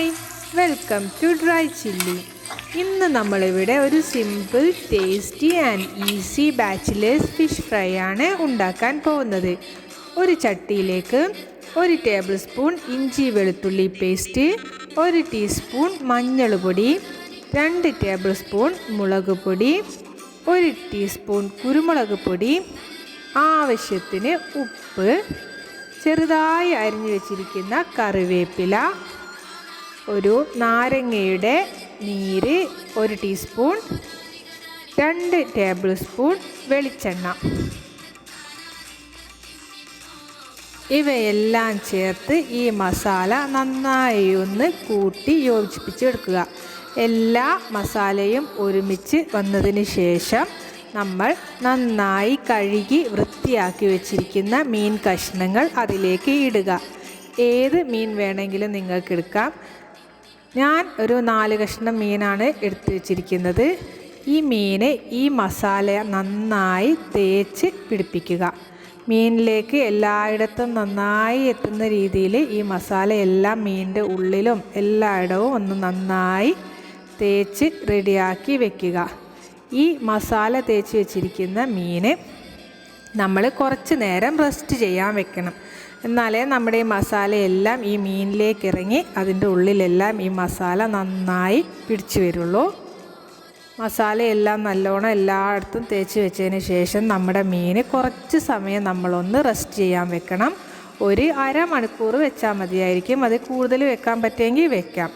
Hi, welcome to dry chilli. ഇന്ന് നമ്മളിവിടെ ഒരു simple, tasty and easy bachelors fish fry ആണ് ഉണ്ടാക്കാൻ പോകുന്നത്. ഒരു ചട്ടിയിലേക്ക് 1 ടേബിൾ സ്പൂൺ ഇഞ്ചി വെളുത്തുള്ളി പേസ്റ്റ്, 1 ടീസ്പൂൺ മഞ്ഞൾപ്പൊടി, 2 ടേബിൾ സ്പൂൺ മുളക് പൊടി, 1 ടീസ്പൂൺ കുരുമുളക് പൊടി, ആവശ്യത്തിന് ഉപ്പ്, ചെറുതായി അരിഞ്ഞു വെച്ചിരിക്കുന്ന കറിവേപ്പില, ഒരു നാരങ്ങയുടെ നീര് 1 ടീസ്പൂൺ, 2 ടേബിൾ സ്പൂൺ വെളിച്ചെണ്ണ. ഇവയെല്ലാം ചേർത്ത് ഈ മസാല നന്നായി ഒന്ന് കൂട്ടി യോജിപ്പിച്ചെടുക്കുക. എല്ലാ മസാലയും ഒരുമിച്ച് വന്നതിന് ശേഷം നമ്മൾ നന്നായി കഴുകി വൃത്തിയാക്കി വെച്ചിരിക്കുന്ന മീൻ കഷ്ണങ്ങൾ അതിലേക്ക് ഇടുക. ഏത് മീൻ വേണമെങ്കിലും നിങ്ങൾക്ക് എടുക്കാം. ഞാൻ ഒരു 4 കഷ്ണം മീനാണ് എടുത്ത് വെച്ചിരിക്കുന്നത്. ഈ മീന് ഈ മസാല നന്നായി തേച്ച് പിടിപ്പിക്കുക. മീനിലേക്ക് എല്ലായിടത്തും നന്നായി എത്തുന്ന രീതിയിൽ ഈ മസാല എല്ലാം മീനിൻ്റെ ഉള്ളിലും എല്ലായിടവും ഒന്ന് നന്നായി തേച്ച് റെഡിയാക്കി വെക്കുക. ഈ മസാല തേച്ച് വെച്ചിരിക്കുന്ന മീന് നമ്മൾ കുറച്ച് നേരം റെസ്റ്റ് ചെയ്യാൻ വെക്കണം. എന്നാലേ നമ്മുടെ ഈ മസാലയെല്ലാം ഈ മീനിലേക്ക് ഇറങ്ങി അതിൻ്റെ ഉള്ളിലെല്ലാം ഈ മസാല നന്നായി പിടിച്ചു വരുള്ളൂ. മസാലയെല്ലാം നല്ലോണം എല്ലായിടത്തും തേച്ച് വെച്ചതിന് ശേഷം നമ്മുടെ മീന് കുറച്ച് സമയം നമ്മളൊന്ന് റെസ്റ്റ് ചെയ്യാൻ വെക്കണം. ഒരു അരമണിക്കൂർ വെച്ചാൽ മതിയായിരിക്കും. അത് കൂടുതൽ വെക്കാൻ പറ്റുമെങ്കിൽ വെക്കാം.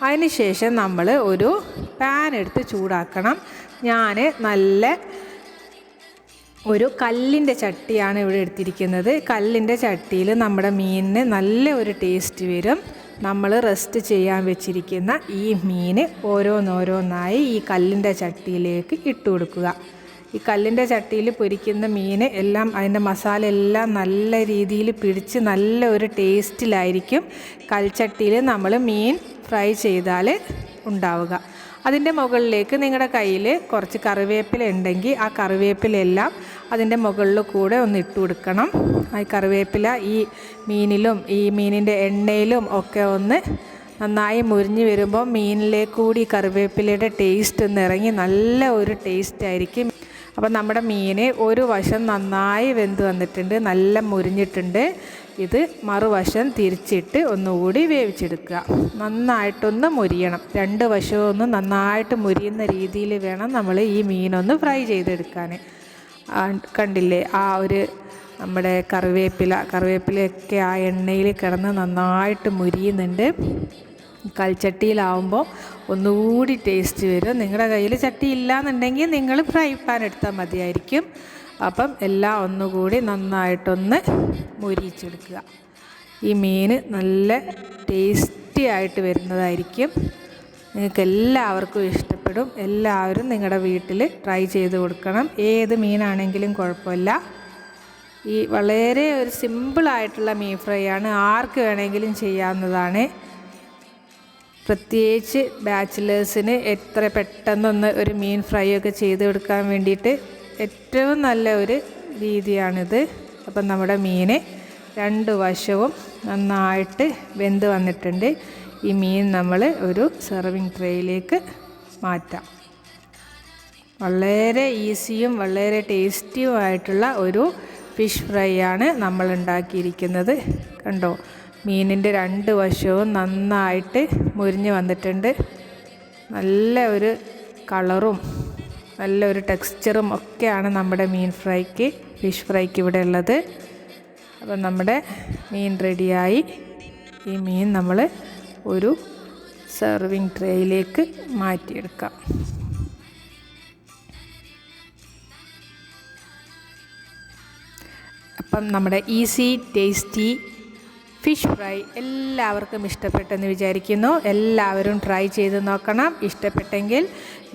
അതിന് ശേഷം നമ്മൾ ഒരു പാൻ എടുത്ത് ചൂടാക്കണം. ഞാൻ നല്ല ഒരു കല്ലിൻ്റെ ചട്ടിയാണ് ഇവിടെ എടുത്തിരിക്കുന്നത്. കല്ലിൻ്റെ ചട്ടിയിൽ നമ്മുടെ മീനിന് നല്ല ഒരു ടേസ്റ്റ് വരും. നമ്മൾ റെസ്റ്റ് ചെയ്യാൻ വെച്ചിരിക്കുന്ന ഈ മീൻ ഓരോന്നോരോന്നായി ഈ കല്ലിൻ്റെ ചട്ടിയിലേക്ക് ഇട്ട് കൊടുക്കുക. ഈ കല്ലിൻ്റെ ചട്ടിയിൽ പൊരിക്കുന്ന മീൻ എല്ലാം അതിൻ്റെ മസാല എല്ലാം നല്ല രീതിയിൽ പിടിച്ച് നല്ല ഒരു ടേസ്റ്റിലായിരിക്കും കൽച്ചട്ടിയിൽ നമ്മൾ മീൻ ഫ്രൈ ചെയ്താൽ ഉണ്ടാവുക. അതിൻ്റെ മുകളിലേക്ക് നിങ്ങളുടെ കയ്യിൽ കുറച്ച് കറിവേപ്പില ഉണ്ടെങ്കിൽ ആ കറിവേപ്പിലെല്ലാം അതിൻ്റെ മുകളിൽ കൂടെ ഒന്ന് ഇട്ട് കൊടുക്കണം. ആ കറിവേപ്പില ഈ മീനിലും ഈ മീനിൻ്റെ എണ്ണയിലും ഒക്കെ ഒന്ന് നന്നായി മുരിഞ്ഞ് വരുമ്പോൾ മീനിലേക്ക് കൂടി കറിവേപ്പിലയുടെ ടേസ്റ്റ് ഒന്ന് ഇറങ്ങി നല്ല ഒരു ടേസ്റ്റ് ആയിരിക്കും. അപ്പം നമ്മുടെ മീൻ ഒരു വശം നന്നായി വെന്ത് വന്നിട്ടുണ്ട്, നല്ല മുരിഞ്ഞിട്ടുണ്ട്. ഇത് മറുവശം തിരിച്ചിട്ട് ഒന്നുകൂടി വേവിച്ചെടുക്കുക. നന്നായിട്ടൊന്ന് മുരിയണം. 2 വശവും ഒന്ന് നന്നായിട്ട് മുരിയുന്ന രീതിയിൽ വേണം നമ്മൾ ഈ മീനൊന്ന് ഫ്രൈ ചെയ്തെടുക്കാൻ. കണ്ടില്ലേ, ആ ഒരു നമ്മുടെ കറിവേപ്പിലയൊക്കെ ആ എണ്ണയിൽ കിടന്ന് നന്നായിട്ട് മുരിയുന്നുണ്ട്. കൽച്ചട്ടിയിലാവുമ്പോൾ ഒന്നുകൂടി ടേസ്റ്റ് വരും. നിങ്ങളുടെ കയ്യിൽ ചട്ടി ഇല്ലയെന്നുണ്ടെങ്കിൽ നിങ്ങൾ ഫ്രൈ പാൻ എടുത്താൽ മതിയായിരിക്കും. അപ്പം എല്ലാം ഒന്നുകൂടി നന്നായിട്ടൊന്ന് മുരിച്ചെടുക്കുക. ഈ മീൻ നല്ല ടേസ്റ്റി ആയിട്ട് വരുന്നതായിരിക്കും. നിങ്ങൾക്ക് എല്ലാവർക്കും ഇഷ്ടപ്പെടും. എല്ലാവരും നിങ്ങളുടെ വീട്ടിൽ ട്രൈ ചെയ്ത് കൊടുക്കണം. ഏത് മീനാണെങ്കിലും കുഴപ്പമില്ല. ഈ വളരെ ഒരു സിമ്പിളായിട്ടുള്ള മീൻ ഫ്രൈ ആണ്. ആർക്ക് വേണമെങ്കിലും ചെയ്യാവുന്നതാണ്. പ്രത്യേകിച്ച് ബാച്ചിലേഴ്സിന് എത്ര പെട്ടെന്നൊന്ന് ഒരു മീൻ ഫ്രൈ ഒക്കെ ചെയ്ത് കൊടുക്കാൻ വേണ്ടിയിട്ട് ഏറ്റവും നല്ല ഒരു രീതിയാണിത്. അപ്പം നമ്മുടെ മീൻ 2 വശവും നന്നായിട്ട് വെന്ത് വന്നിട്ടുണ്ട്. ഈ മീൻ നമ്മൾ ഒരു സെർവിങ് ട്രേയിലേക്ക് മാറ്റാം. വളരെ ഈസിയും വളരെ ടേസ്റ്റിയുമായിട്ടുള്ള ഒരു ഫിഷ് ഫ്രൈ ആണ് നമ്മൾ ഉണ്ടാക്കിയിരിക്കുന്നത്. കണ്ടോ, മീനിൻ്റെ 2 വശവും നന്നായിട്ട് മുരിഞ്ഞ് വന്നിട്ടുണ്ട്. നല്ല ഒരു കളറും നല്ലൊരു ടെക്സ്ചറും ഒക്കെയാണ് നമ്മുടെ ഫിഷ് ഫ്രൈക്ക് ഇവിടെ ഉള്ളത്. അപ്പം നമ്മുടെ മീൻ റെഡിയായി. ഈ മീൻ നമ്മൾ ഒരു സെർവിങ് ട്രേയിലേക്ക് മാറ്റിയെടുക്കാം. അപ്പം നമ്മുടെ ഈസി ടേസ്റ്റി ഫിഷ് ഫ്രൈ എല്ലാവർക്കും ഇഷ്ടപ്പെട്ടെന്ന് വിചാരിക്കുന്നു. എല്ലാവരും ട്രൈ ചെയ്ത് നോക്കണം. ഇഷ്ടപ്പെട്ടെങ്കിൽ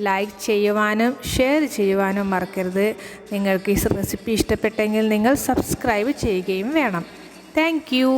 ലൈക്ക് ചെയ്യുവാനും ഷെയർ ചെയ്യുവാനും മറക്കരുത്. നിങ്ങൾക്ക് ഈ റെസിപ്പി ഇഷ്ടപ്പെട്ടെങ്കിൽ നിങ്ങൾ സബ്സ്ക്രൈബ് ചെയ്യുകയും വേണം. Thank you.